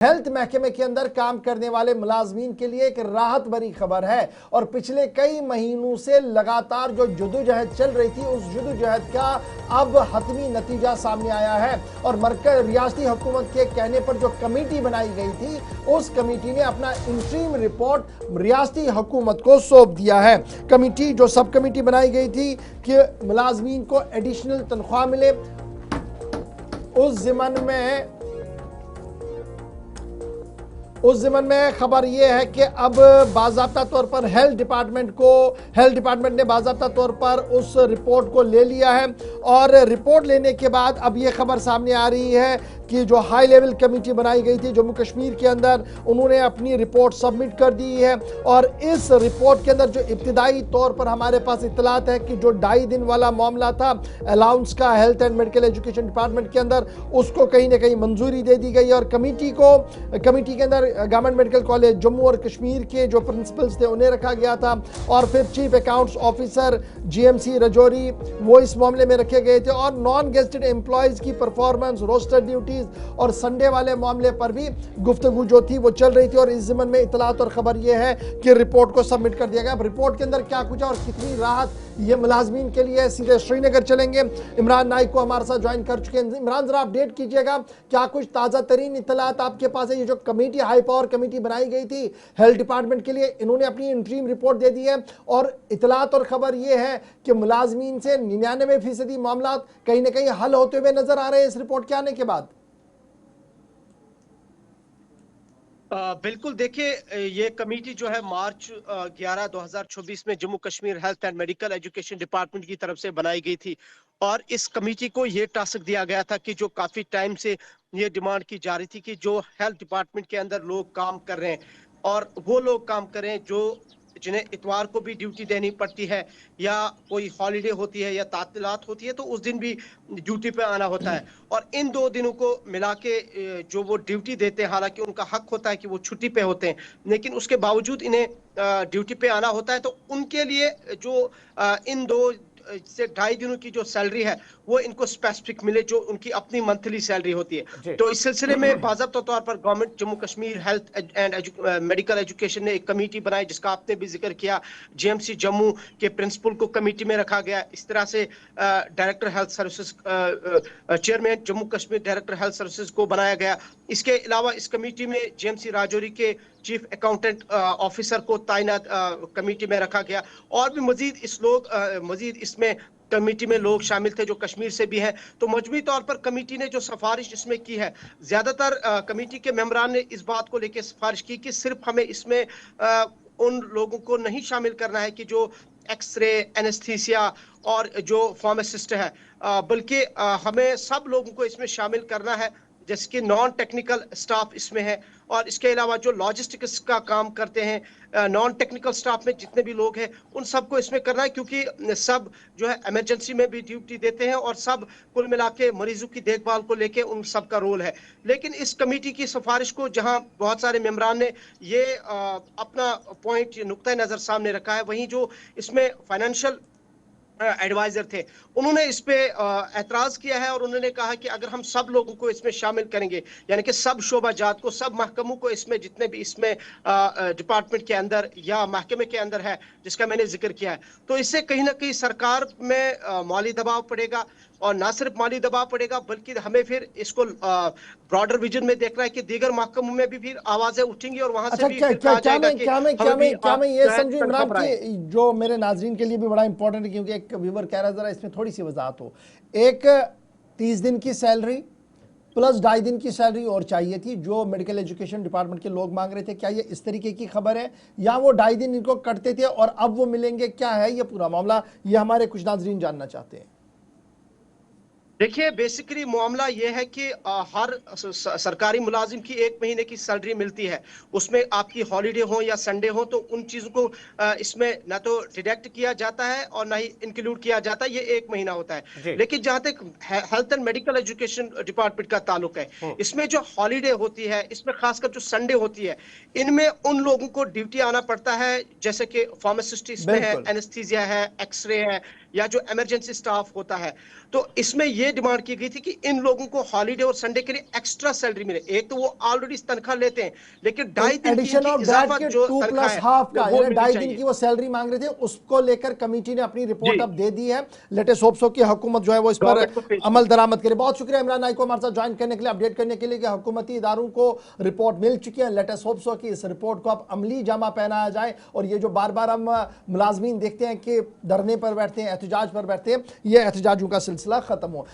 Health महकमे के अंदर काम करने वाले मुलाजमीन के लिए एक राहत भरी खबर है और पिछले कई महीनों से लगातार जो जदोजहद चल रही थी उस जदोजहद का अब हतमी नतीजा सामने आया है और मरकज रियासती हुकूमत के कहने पर जो कमेटी बनाई गई थी उस कमेटी ने अपना इंटरीम रिपोर्ट रियासती हुकूमत को सौंप दिया है। कमेटी जो सब कमेटी बनाई गई थी कि मुलाजमीन को एडिशनल तनख्वाह मिले, उस ज़िमन में खबर यह है कि अब बाज़ाब्ता तौर पर हेल्थ डिपार्टमेंट ने बाज़ाब्ता तौर पर उस रिपोर्ट को ले लिया है और रिपोर्ट लेने के बाद अब यह खबर सामने आ रही है कि जो हाई लेवल कमेटी बनाई गई थी जम्मू कश्मीर के अंदर, उन्होंने अपनी रिपोर्ट सबमिट कर दी है और इस रिपोर्ट के अंदर जो इब्तिदाई तौर पर हमारे पास इत्तलात है कि जो 2.5 दिन वाला मामला था अलाउंस का health and medical education department के अंदर, उसको कहीं ना कहीं मंजूरी दे दी गई और कमेटी के अंदर गवर्नमेंट मेडिकल कॉलेज जम्मू और कश्मीर के जो प्रिंसिपल्स थे उन्हें रखा गया था और फिर chief accounts officer GMC Rajouri वो इस मामले में रखे गए थे और नॉन गेस्टेड एम्प्लॉयज की परफॉर्मेंस, रोस्टर ड्यूटीज और संडे वाले मामले पर भी गुफ्तगू जो थी वो चल रही थी और इस ज़िमन में इतलात और खबर यह है कि रिपोर्ट को सबमिट कर दिया गया। अब रिपोर्ट के अंदर क्या कुछ है और कितनी राहत ये मुलाजमीन के लिए, सीधे श्रीनगर चलेंगे। इमरान नाइक को हमारे साथ ज्वाइन कर चुके हैं। इमरान, जरा अपडेट कीजिएगा, क्या कुछ ताज़ा तरीन इतलात आपके पास है? ये जो कमेटी, हाई पावर कमेटी बनाई गई थी हेल्थ डिपार्टमेंट के लिए, इन्होंने अपनी इंटरीम रिपोर्ट दे दी है और इतलात और खबर यह है कि मुलाजमीन से 99% मामला कहीं ना कहीं हल होते हुए नजर आ रहे हैं इस रिपोर्ट के आने के बाद। बिल्कुल, देखिए ये कमेटी जो है मार्च 11 2024 में Jammu Kashmir health and medical education department की तरफ से बनाई गई थी और इस कमेटी को ये टास्क दिया गया था कि जो काफी टाइम से ये डिमांड की जा रही थी कि जो हेल्थ डिपार्टमेंट के अंदर लोग काम कर रहे हैं और वो लोग काम करें जो जिन्हें इतवार को भी ड्यूटी देनी पड़ती है या कोई हॉलिडे होती है या तातीलात होती है तो उस दिन भी ड्यूटी पे आना होता है और इन 2 दिनों को मिला के जो वो ड्यूटी देते हैं, हालांकि उनका हक होता है कि वो छुट्टी पे होते हैं, लेकिन उसके बावजूद इन्हें ड्यूटी पे आना होता है। तो उनके लिए जो इन 2 से 2.5 दिनों की जो सैलरी है वो इनको स्पेसिफिक मिले, जो उनकी अपनी मंथली सैलरी होती है। तो इस सिलसिले में बाज़ाब्ता तौर पर government Jammu Kashmir health and medical education ने एक कमेटी बनाई जिसका आपने भी जिक्र किया। जीएमसी जम्मू के प्रिंसिपल को कमेटी में रखा गया। इस तरह से director health services, chairman Jammu Kashmir director health services को बनाया गया। इसके अलावा इस कमेटी में जीएमसी राजौरी के चीफ अकाउंटेंट ऑफिसर को तैनात कमेटी में रखा गया और भी मजीद इसमें कमेटी में लोग शामिल थे जो कश्मीर से भी हैं। तो मजमूई तौर पर कमेटी ने जो सिफारिश इसमें की है, ज्यादातर कमेटी के मेंबरान ने इस बात को लेकर सिफारिश की कि सिर्फ हमें इसमें उन लोगों को नहीं शामिल करना है कि जो एक्सरे, एनेस्थीसिया और जो फार्मासिस्ट है, बल्कि हमें सब लोगों को इसमें शामिल करना है जैसे कि नॉन टेक्निकल स्टाफ इसमें है और इसके अलावा जो लॉजिस्टिक्स का काम करते हैं, नॉन टेक्निकल स्टाफ में जितने भी लोग हैं उन सबको इसमें करना है, क्योंकि सब जो है इमरजेंसी में भी ड्यूटी देते हैं और सब कुल मिला के मरीजों की देखभाल को लेके उन सब का रोल है। लेकिन इस कमेटी की सिफारिश को जहां बहुत सारे मेंबरान ने ये अपना पॉइंट, नुक्ता नज़र सामने रखा है, वहीं जो इसमें फाइनेंशियल एडवाइजर थे उन्होंने इस पे एतराज किया है और उन्होंने कहा कि अगर हम सब लोगों को इसमें शामिल करेंगे, यानी कि सब शोबाजात को, सब महकमों को इसमें, जितने भी इसमें डिपार्टमेंट के अंदर या महकमे के अंदर है जिसका मैंने जिक्र किया है, तो इससे कहीं ना कहीं सरकार में माली दबाव पड़ेगा और ना सिर्फ माली दबाव पड़ेगा बल्कि हमें फिर इसको ब्रॉडर विजन में देखना है कि दीगर महकमों में भी फिर आवाजें उठेंगी और वहां से भी फिर कहा जाएगा कि क्या मैं ये समझूं इमरान की जो मेरे नाजरीन के लिए भी बड़ा इंपॉर्टेंट है, क्योंकि एक व्यूवर कह रहा है जरा इसमें थोड़ी सी वजाहत हो। एक 30 दिन की सैलरी प्लस 2.5 दिन की सैलरी और चाहिए थी जो मेडिकल एजुकेशन डिपार्टमेंट के लोग मांग रहे थे, क्या ये इस तरीके की खबर है या वो 2.5 दिन इनको कटते थे और अब वो मिलेंगे? क्या है ये पूरा मामला, ये हमारे कुछ नाजरीन जानना चाहते हैं। देखिए, बेसिकली मामला यह है कि हर सरकारी मुलाजिम की 1 महीने की सैलरी मिलती है, उसमें आपकी हॉलीडे हो या संडे हो तो उन चीज़ों को इसमें ना तो डिडक्ट किया जाता है और ना ही इंक्लूड किया जाता है, ये 1 महीना होता है। लेकिन जहाँ तक health and medical education department का ताल्लुक है, इसमें जो हॉलीडे होती है, इसमें खासकर जो संडे होती है, इनमें उन लोगों को ड्यूटी आना पड़ता है जैसे कि फार्मासिस्ट इसमें है, एनेस्थीसिया है, एक्सरे है, या जो इमरजेंसी स्टाफ होता है, तो इसमें यह डिमांड की गई थी कि इन लोगों को हॉलीडे और संडे के लिए एक्स्ट्रा सैलरी मिले। एक तो वो ऑलरेडी तनख्वाह लेते हैं, लेकिन 2.5 दिन की एडिशन इनकी ऑफ दैट इजाफा के जो 2 तनख्वाह प्लस है हाफ का, वो यानी मिलनी 2.5 दिन चाहिए। की वो सैलरी मांग रहे थे, उसको लेकर कमेटी ने अपनी रिपोर्ट जी, अब दे दी है। लेटेस्ट होप्स हो कि हुकूमत जो है वो इस पर गवर्नमेंट को पेश अमल की। दरामद करे। बहुत शुक्रिया इमरान नाइक को हमारे साथ ज्वाइन करने के लिए, अपडेट करने के लिए कि हुकूमती इदारों को रिपोर्ट मिल चुकी है। लेटेस्ट होप्स हो कि इस रिपोर्ट को अब अमली जामा पहनाया जाए और ये जो बार बार हम मुलाजमीन देखते हैं कि धरने पर बैठते हैं, एहतजाज पर बैठते हैं, ये एहतजाजों का सिलसिला खत्म हो।